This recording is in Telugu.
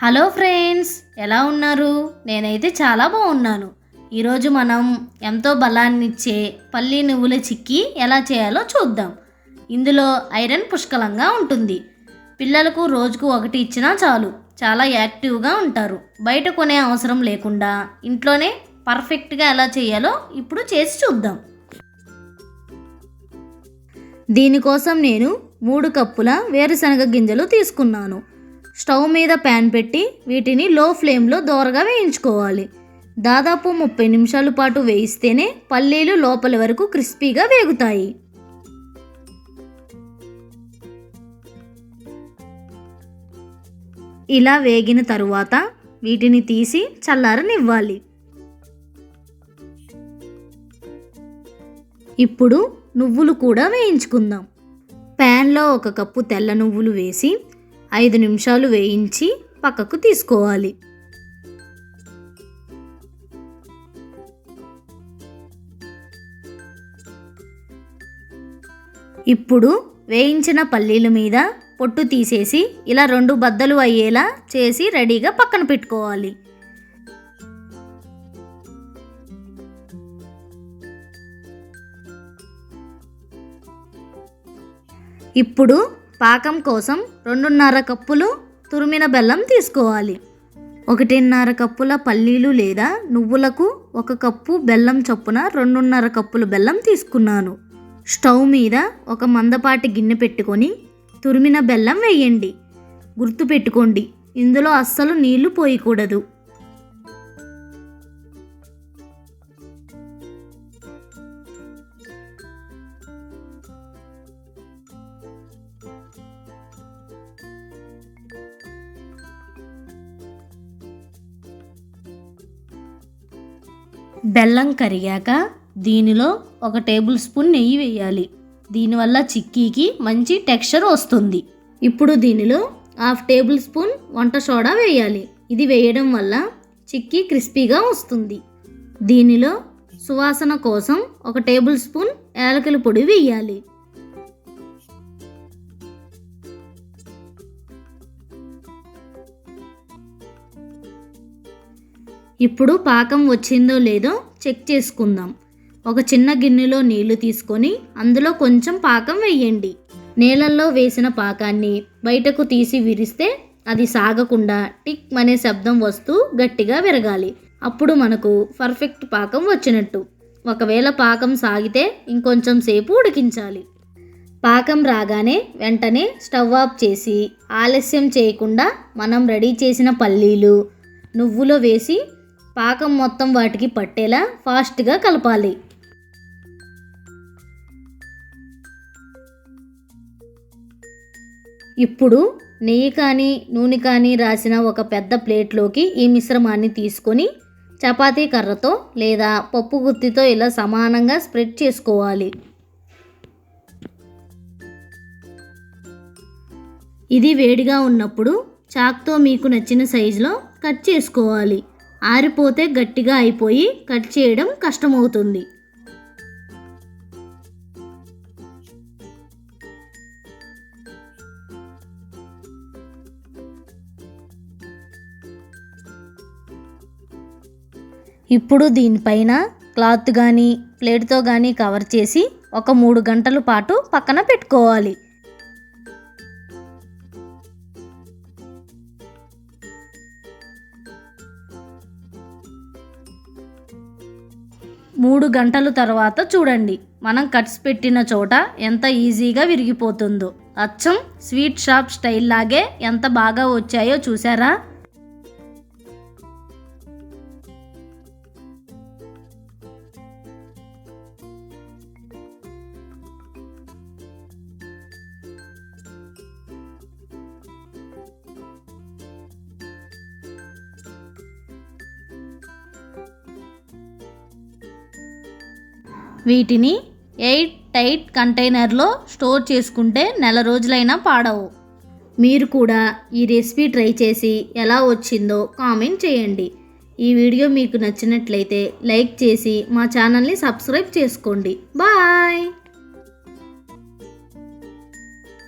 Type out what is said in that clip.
హలో ఫ్రెండ్స్, ఎలా ఉన్నారు? నేనైతే చాలా బాగున్నాను. ఈరోజు మనం ఎంతో బలాన్నిచ్చే పల్లి నువ్వుల చిక్కీ ఎలా చేయాలో చూద్దాం. ఇందులో ఐరన్ పుష్కలంగా ఉంటుంది. పిల్లలకు రోజుకు ఒకటి ఇచ్చినా చాలు, చాలా యాక్టివ్గా ఉంటారు. బయట కొనే అవసరం లేకుండా ఇంట్లోనే పర్ఫెక్ట్గా ఎలా చేయాలో ఇప్పుడు చేసి చూద్దాం. దీనికోసం నేను 3 కప్పుల వేరుశనగ గింజలు తీసుకున్నాను. స్టవ్ మీద ప్యాన్ పెట్టి వీటిని లో ఫ్లేమ్లో దోరగా వేయించుకోవాలి. దాదాపు 30 నిమిషాల పాటు వేయిస్తేనే పల్లీలు లోపలి వరకు క్రిస్పీగా వేగుతాయి. ఇలా వేగిన తరువాత వీటిని తీసి చల్లారనివ్వాలి. ఇప్పుడు నువ్వులు కూడా వేయించుకుందాం. ప్యాన్లో 1 కప్పు తెల్ల నువ్వులు వేసి 5 నిమిషాలు వేయించి పక్కకు తీసుకోవాలి. ఇప్పుడు వేయించిన పల్లీల మీద పొట్టు తీసేసి ఇలా 2 బద్దలు అయ్యేలా చేసి రెడీగా పక్కన పెట్టుకోవాలి. ఇప్పుడు పాకం కోసం 2.5 కప్పులు తురిమిన బెల్లం తీసుకోవాలి. 1.5 కప్పుల పల్లీలు లేదా నువ్వులకు 1 కప్పు బెల్లం చొప్పున 2.5 కప్పులు బెల్లం తీసుకున్నాను. స్టవ్ మీద ఒక మందపాటి గిన్నె పెట్టుకొని తురిమిన బెల్లం వేయండి. గుర్తుపెట్టుకోండి, ఇందులో అస్సలు నీళ్లు పోయకూడదు. బెల్లం కరిగాక దీనిలో 1 టేబుల్ స్పూన్ నెయ్యి వేయాలి. దీనివల్ల చిక్కీకి మంచి టెక్స్చర్ వస్తుంది. ఇప్పుడు దీనిలో 1/2 టేబుల్ స్పూన్ వంట సోడా వేయాలి. ఇది వేయడం వల్ల చిక్కీ క్రిస్పీగా వస్తుంది. దీనిలో సువాసన కోసం 1 టేబుల్ స్పూన్ యాలకుల పొడి వేయాలి. ఇప్పుడు పాకం వచ్చిందో లేదో చెక్ చేసుకుందాం. ఒక చిన్న గిన్నెలో నీళ్లు తీసుకొని అందులో కొంచెం పాకం వేయండి. నీళ్ళల్లో వేసిన పాకాన్ని బయటకు తీసి విరిస్తే అది సాగకుండా టిక్ అనే శబ్దం వస్తూ గట్టిగా విరగాలి. అప్పుడు మనకు పర్ఫెక్ట్ పాకం వచ్చినట్టు. ఒకవేళ పాకం సాగితే ఇంకొంచెం సేపు ఉడికించాలి. పాకం రాగానే వెంటనే స్టవ్ ఆఫ్ చేసి ఆలస్యం చేయకుండా మనం రెడీ చేసిన పల్లీలు నువ్వులో వేసి పాకం మొత్తం వాటికి పట్టేలా ఫాస్ట్గా కలపాలి. ఇప్పుడు నెయ్యి కానీ నూనె కానీ రాసిన ఒక పెద్ద ప్లేట్లోకి ఈ మిశ్రమాన్ని తీసుకొని చపాతీ కర్రతో లేదా పప్పు గుత్తితో ఇలా సమానంగా స్ప్రెడ్ చేసుకోవాలి. ఇది వేడిగా ఉన్నప్పుడు చాక్తో మీకు నచ్చిన సైజులో కట్ చేసుకోవాలి. ఆరిపోతే గట్టిగా అయిపోయి కట్ చేయడం కష్టమవుతుంది. ఇప్పుడు దీనిపైన క్లాత్ కానీ ప్లేట్తో కానీ కవర్ చేసి ఒక 3 గంటల పాటు పక్కన పెట్టుకోవాలి. మూడు గంటల తర్వాత చూడండి, మనం కట్స్ పెట్టిన చోట ఎంత ఈజీగా విరిగిపోతుందో. అచ్చం స్వీట్ షాప్ స్టైల్ లాగే ఎంత బాగా వచ్చాయో చూసారా? వీటిని ఎయిర్ టైట్ కంటైనర్లో స్టోర్ చేసుకుంటే నెల రోజులైనా పాడవు. మీరు కూడా ఈ రెసిపీ ట్రై చేసి ఎలా వచ్చిందో కామెంట్ చేయండి. ఈ వీడియో మీకు నచ్చినట్లయితే లైక్ చేసి మా ఛానల్ని సబ్స్క్రైబ్ చేసుకోండి. బాయ్.